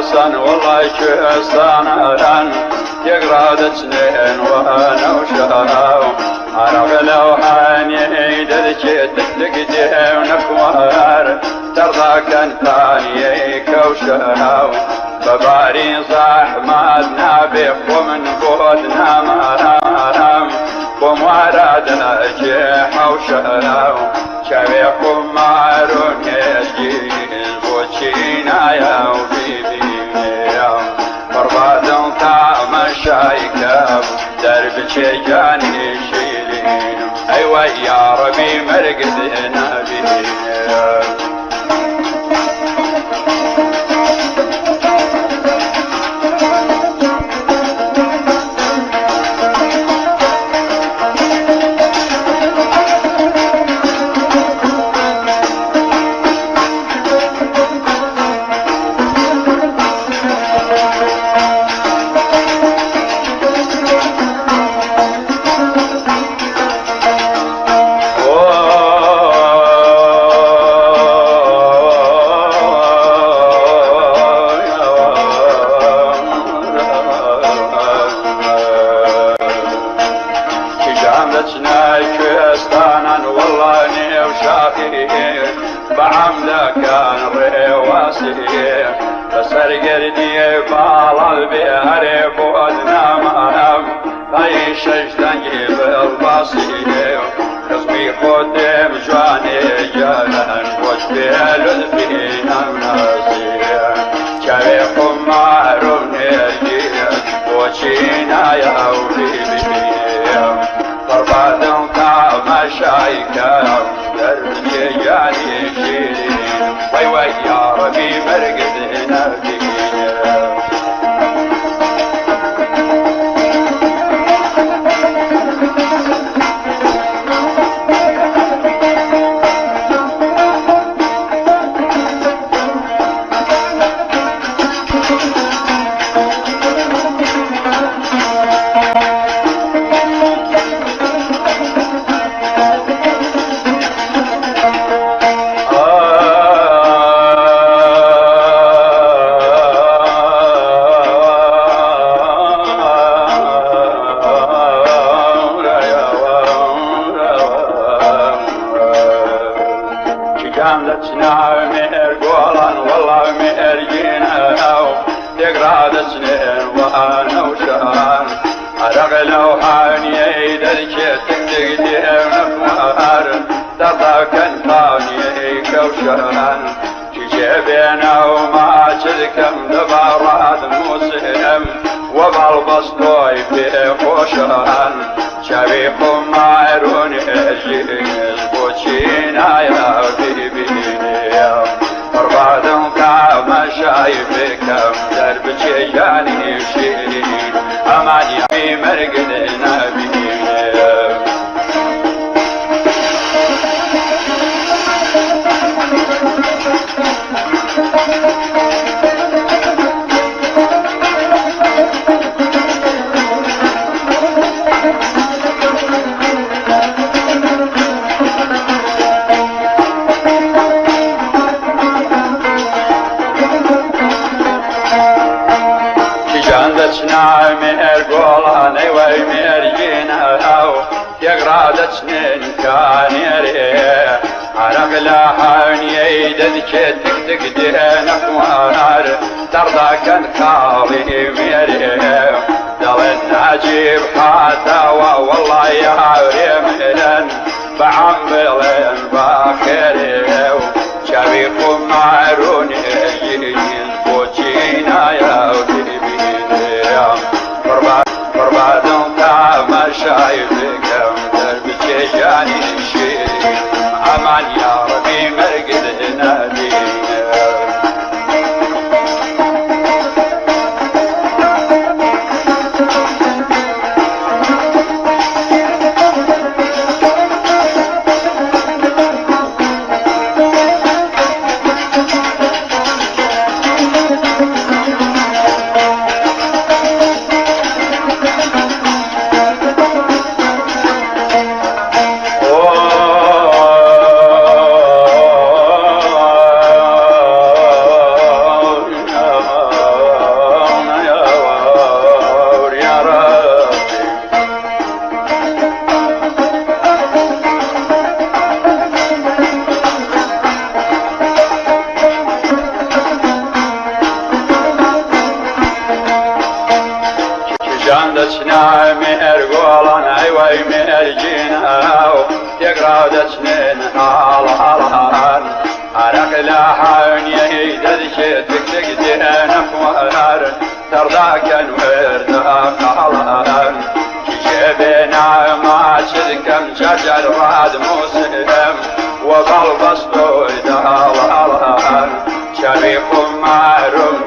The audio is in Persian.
حسن والله كستانا يقرأ اثنين وانا وشاو عرق لو حاني درجت تقدي ونكوار ترضى كان ثاني كوشاو بباري زحمتنا بيخ ومن بودنا مرام ومرادنا جيح وشاو شبيكم مارون يجيز وشينا يا وبيبي فربادن طعم الشايكاب درب شجاني شيلين ايوه يا ربي مرقدنا بيه بعمله كان رواسي بسر قردي بالا البيهر بودنا منام باي شجدان جيب الباصي قسمي خدم جواني جلن وجبه لذبينا مناسي شريكم معرون يجيب وشينا يا وليبي فربادن طعم شايكا درجي يعني شيرين وي وي يا ربي مرقدنا بيه جاملتنا مهر قولان والله مهرجينا يقرأ سنين وانا وشان عرق لو حاني درجت تقدي ونفمار ترضى كان ثاني كوشان جيبنا وما تذكم دبارات مسلم وبالبسطوي في خوشان شريكم معرون يجيز بوشينا يا بيبي فربادن كام شايفكم درب شياني شيرين امان يا مرقدنا بيه جاندتنا مهر قولان وي مهرجينا يقرأ سنين كان يريه عرق لاحان يددك تقدي نحوار ترضى كان خالي ميريه دل الناجيب حتى والله يا رملا بعملين باخريه شبيكم معرون يجيز بوشينا يا فربادن كام شايفكم درب شجاني شيرين امان يا ربي مرقدنا بيه وشنا ميرقولان ايوي ميرجينا تقرادتنين حالان عرق لاحان يهيدد تكتك دينا فوار ترضاك الورد قالان جيبنا ما شذكم شجر راد مسلم وقلب اسطول دالان شريف معروف